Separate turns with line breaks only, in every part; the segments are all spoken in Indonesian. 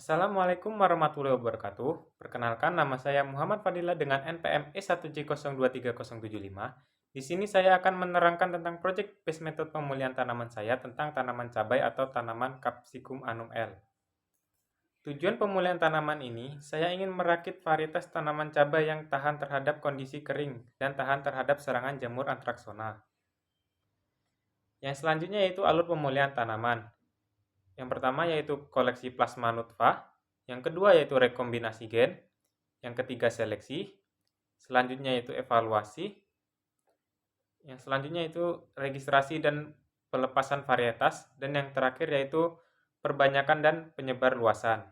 Assalamualaikum warahmatullahi wabarakatuh. Perkenalkan, nama saya Muhammad Fadila dengan NPM E1J023075. Di sini saya akan menerangkan tentang Project Based Method pemulihan tanaman saya tentang tanaman cabai atau tanaman Capsicum annum L. Tujuan pemulihan tanaman ini, saya ingin merakit varietas tanaman cabai yang tahan terhadap kondisi kering dan tahan terhadap serangan jamur antraksona. Yang selanjutnya yaitu alur pemulihan tanaman. Yang pertama yaitu koleksi plasma nutfah, yang kedua yaitu rekombinasi gen, yang ketiga seleksi, selanjutnya yaitu evaluasi, yang selanjutnya itu registrasi dan pelepasan varietas, dan yang terakhir yaitu perbanyakan dan penyebar luasan.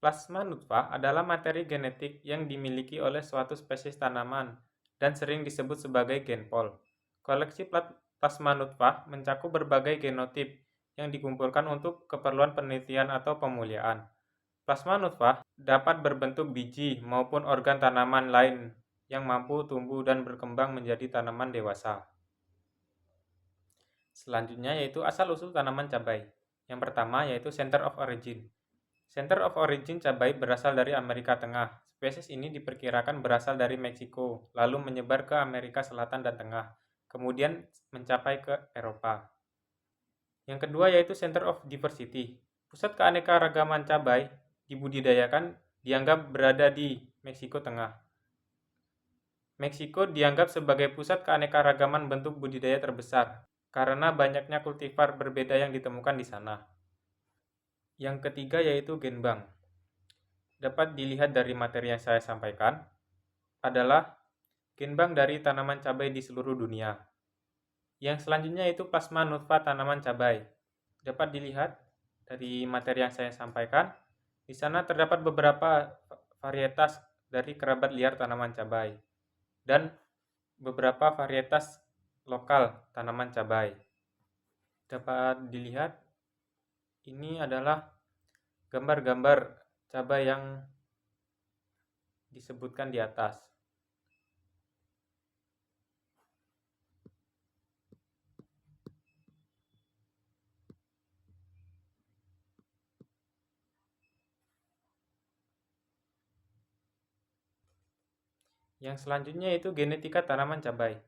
Plasma nutfah adalah materi genetik yang dimiliki oleh suatu spesies tanaman dan sering disebut sebagai genpol. Koleksi plasma nutfah mencakup berbagai genotip yang dikumpulkan untuk keperluan penelitian atau pemulihan. Plasma nutfah dapat berbentuk biji maupun organ tanaman lain yang mampu tumbuh dan berkembang menjadi tanaman dewasa. Selanjutnya yaitu asal-usul tanaman cabai. Yang pertama yaitu Center of Origin. Center of Origin cabai berasal dari Amerika Tengah. Spesies ini diperkirakan berasal dari Meksiko, lalu menyebar ke Amerika Selatan dan Tengah, kemudian mencapai ke Eropa. Yang kedua yaitu Center of Diversity. Pusat keanekaragaman cabai dibudidayakan dianggap berada di Meksiko Tengah. Meksiko dianggap sebagai pusat keanekaragaman bentuk budidaya terbesar karena banyaknya kultivar berbeda yang ditemukan di sana. Yang ketiga yaitu gen bank. Dapat dilihat dari materi yang saya sampaikan adalah gen bank dari tanaman cabai di seluruh dunia. Yang selanjutnya yaitu plasma nutfah tanaman cabai. Dapat dilihat dari materi yang saya sampaikan, di sana terdapat beberapa varietas dari kerabat liar tanaman cabai dan beberapa varietas lokal tanaman cabai. Dapat dilihat ini adalah gambar-gambar cabai yang disebutkan di atas. Yang selanjutnya itu genetika tanaman cabai.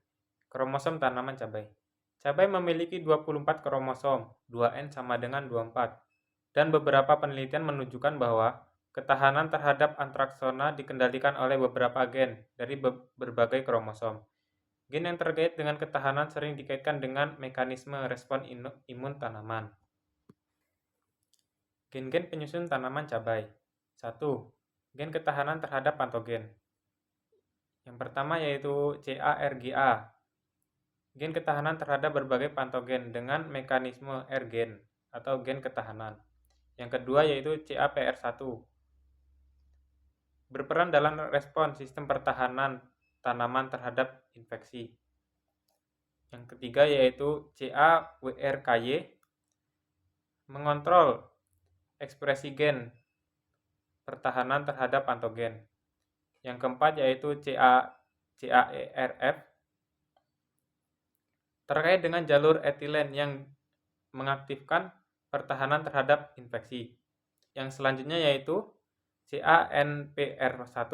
Kromosom tanaman cabai. Cabai memiliki 24 kromosom, 2N sama dengan 24. Dan beberapa penelitian menunjukkan bahwa ketahanan terhadap antraksona dikendalikan oleh beberapa gen dari berbagai kromosom. Gen yang terkait dengan ketahanan sering dikaitkan dengan mekanisme respon imun tanaman. Gen-gen penyusun tanaman cabai. 1. Gen ketahanan terhadap patogen. Yang pertama yaitu CARGA. Gen ketahanan terhadap berbagai patogen dengan mekanisme R-gen atau gen ketahanan. Yang kedua yaitu CAPR1. Berperan dalam respon sistem pertahanan tanaman terhadap infeksi. Yang ketiga yaitu CAWRKY. Mengontrol ekspresi gen pertahanan terhadap patogen. Yang keempat yaitu CAERF. Terkait dengan jalur etilen yang mengaktifkan pertahanan terhadap infeksi. Yang selanjutnya yaitu CANPR1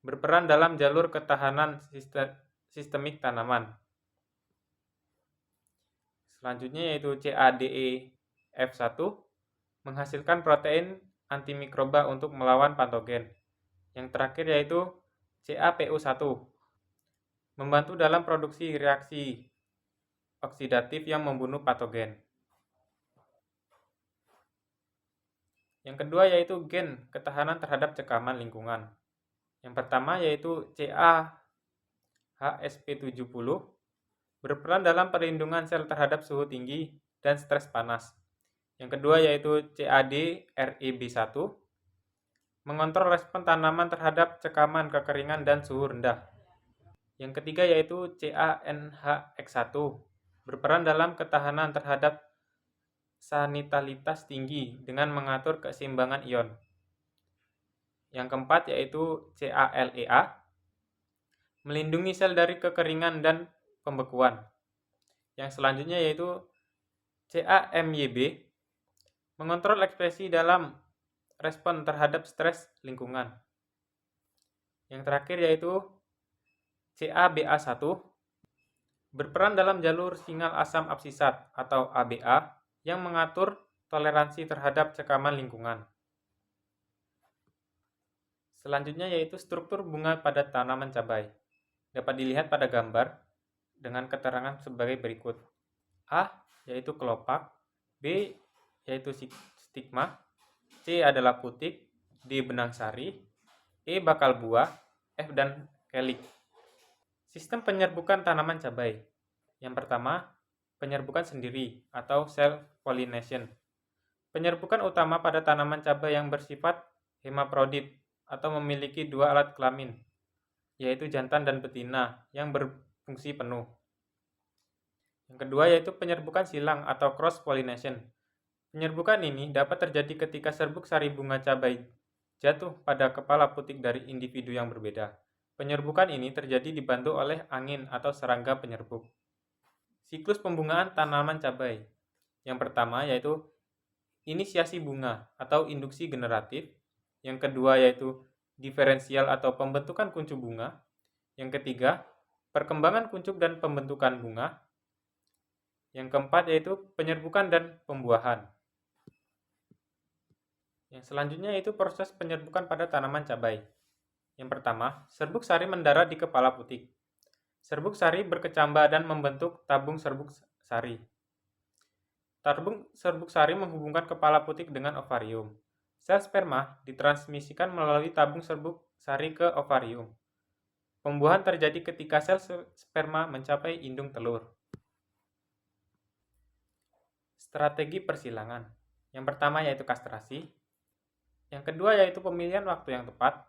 berperan dalam jalur ketahanan sistemik tanaman. Selanjutnya yaitu CADEF1 menghasilkan protein antimikroba untuk melawan patogen. Yang terakhir yaitu CAPU1 membantu dalam produksi reaksi oksidatif yang membunuh patogen. Yang kedua yaitu gen ketahanan terhadap cekaman lingkungan. Yang pertama yaitu CAHSP70 berperan dalam perlindungan sel terhadap suhu tinggi dan stres panas. Yang kedua yaitu CADREB1 mengontrol respon tanaman terhadap cekaman, kekeringan, dan suhu rendah. Yang ketiga yaitu CANHX1 berperan dalam ketahanan terhadap sanitalitas tinggi dengan mengatur keseimbangan ion. Yang keempat yaitu CALEA melindungi sel dari kekeringan dan pembekuan. Yang selanjutnya yaitu CAMYB mengontrol ekspresi dalam respon terhadap stres lingkungan. Yang terakhir yaitu CABA1, berperan dalam jalur sinyal asam absisat atau ABA yang mengatur toleransi terhadap cekaman lingkungan. Selanjutnya yaitu struktur bunga pada tanaman cabai. Dapat dilihat pada gambar dengan keterangan sebagai berikut. A yaitu kelopak, B yaitu stigma, C adalah putik, D benang sari, E bakal buah, F dan kelik. Sistem penyerbukan tanaman cabai. Yang pertama, penyerbukan sendiri atau self-pollination. Penyerbukan utama pada tanaman cabai yang bersifat hemaprodit atau memiliki dua alat kelamin, yaitu jantan dan betina yang berfungsi penuh. Yang kedua yaitu penyerbukan silang atau cross-pollination. Penyerbukan ini dapat terjadi ketika serbuk sari bunga cabai jatuh pada kepala putik dari individu yang berbeda. Penyerbukan ini terjadi dibantu oleh angin atau serangga penyerbuk. Siklus pembungaan tanaman cabai. Yang pertama yaitu inisiasi bunga atau induksi generatif. Yang kedua yaitu diferensial atau pembentukan kuncup bunga. Yang ketiga, perkembangan kuncup dan pembentukan bunga. Yang keempat yaitu penyerbukan dan pembuahan. Yang selanjutnya yaitu proses penyerbukan pada tanaman cabai. Yang pertama, serbuk sari mendarat di kepala putik. Serbuk sari berkecambah dan membentuk tabung serbuk sari. Tabung serbuk sari menghubungkan kepala putik dengan ovarium. Sel sperma ditransmisikan melalui tabung serbuk sari ke ovarium. Pembuahan terjadi ketika sel sperma mencapai indung telur. Strategi persilangan. Yang pertama yaitu kastrasi. Yang kedua yaitu pemilihan waktu yang tepat.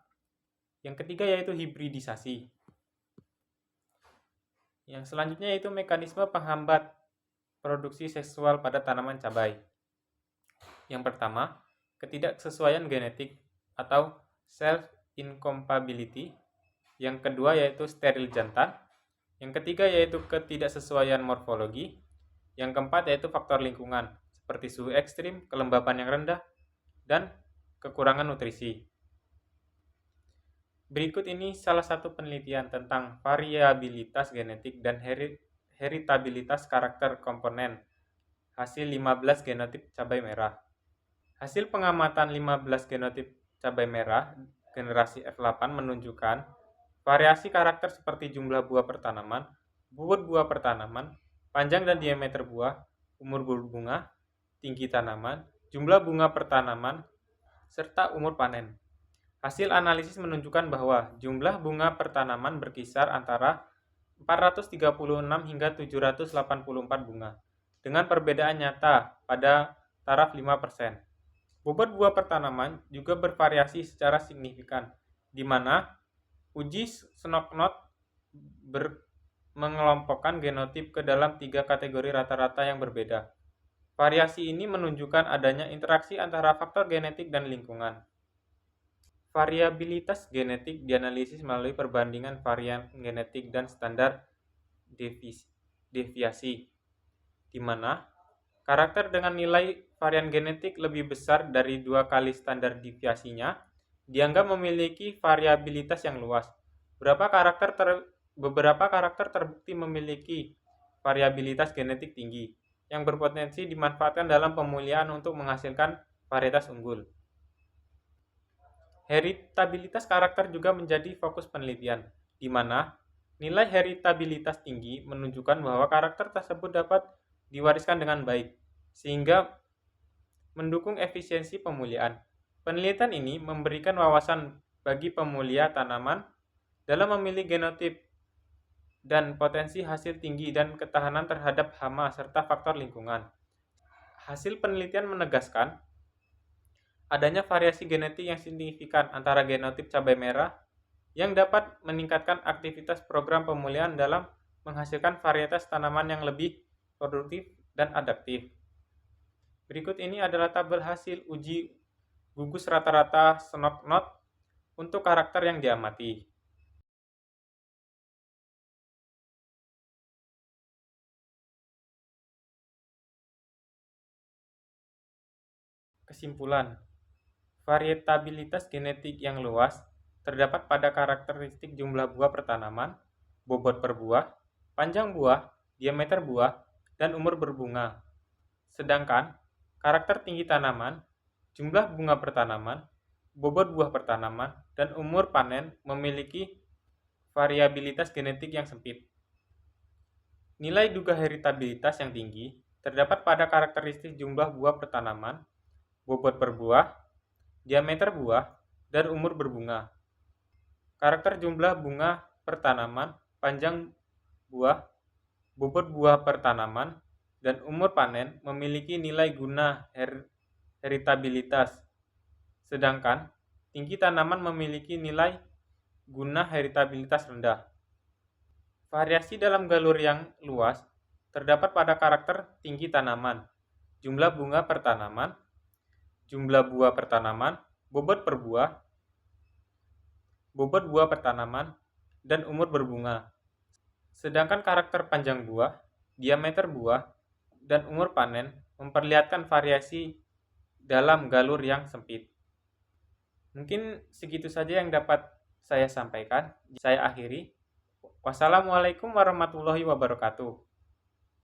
Yang ketiga yaitu hibridisasi. Yang selanjutnya yaitu mekanisme penghambat produksi seksual pada tanaman cabai. Yang pertama, ketidaksesuaian genetik atau self-incompatibility. Yang kedua yaitu steril jantan. Yang ketiga yaitu ketidaksesuaian morfologi. Yang keempat yaitu faktor lingkungan, seperti suhu ekstrim, kelembapan yang rendah, dan kekurangan nutrisi. Berikut ini salah satu penelitian tentang variabilitas genetik dan heritabilitas karakter komponen hasil 15 genotip cabai merah. Hasil pengamatan 15 genotip cabai merah generasi F8 menunjukkan variasi karakter seperti jumlah buah per tanaman, bobot buah per tanaman, panjang dan diameter buah, umur berbunga, tinggi tanaman, jumlah bunga per tanaman, serta umur panen. Hasil analisis menunjukkan bahwa jumlah bunga per tanaman berkisar antara 436 hingga 784 bunga, dengan perbedaan nyata pada taraf 5%. Bobot buah per tanaman juga bervariasi secara signifikan, di mana uji Snodgrass mengelompokkan genotip ke dalam 3 kategori rata-rata yang berbeda. Variasi ini menunjukkan adanya interaksi antara faktor genetik dan lingkungan. Variabilitas genetik dianalisis melalui perbandingan varian genetik dan standar deviasi, di mana karakter dengan nilai varian genetik lebih besar dari 2 kali standar deviasinya dianggap memiliki variabilitas yang luas. Beberapa karakter terbukti memiliki variabilitas genetik tinggi yang berpotensi dimanfaatkan dalam pemulihan untuk menghasilkan varietas unggul. Heritabilitas karakter juga menjadi fokus penelitian, di mana nilai heritabilitas tinggi menunjukkan bahwa karakter tersebut dapat diwariskan dengan baik, sehingga mendukung efisiensi pemulihan. Penelitian ini memberikan wawasan bagi pemulia tanaman dalam memilih genotip dan potensi hasil tinggi dan ketahanan terhadap hama serta faktor lingkungan. Hasil penelitian menegaskan adanya variasi genetik yang signifikan antara genotip cabai merah yang dapat meningkatkan aktivitas program pemulihan dalam menghasilkan varietas tanaman yang lebih produktif dan adaptif. Berikut ini adalah tabel hasil uji gugus rata-rata Snodgrass untuk karakter yang diamati. Kesimpulan, varietabilitas genetik yang luas terdapat pada karakteristik jumlah buah per tanaman, bobot per buah, panjang buah, diameter buah, dan umur berbunga. Sedangkan karakter tinggi tanaman, jumlah bunga per tanaman, bobot buah per tanaman, dan umur panen memiliki variabilitas genetik yang sempit. Nilai duga heritabilitas yang tinggi terdapat pada karakteristik jumlah buah per tanaman, bobot per buah, diameter buah, dan umur berbunga. Karakter jumlah bunga per tanaman, panjang buah, bobot buah per tanaman, dan umur panen memiliki nilai guna heritabilitas, sedangkan tinggi tanaman memiliki nilai guna heritabilitas rendah. Variasi dalam galur yang luas terdapat pada karakter tinggi tanaman, jumlah bunga per tanaman, jumlah buah per tanaman, bobot buah per tanaman, dan umur berbunga. Sedangkan karakter panjang buah, diameter buah, dan umur panen memperlihatkan variasi dalam galur yang sempit. Mungkin segitu saja yang dapat saya sampaikan. Saya akhiri. Wassalamualaikum warahmatullahi wabarakatuh.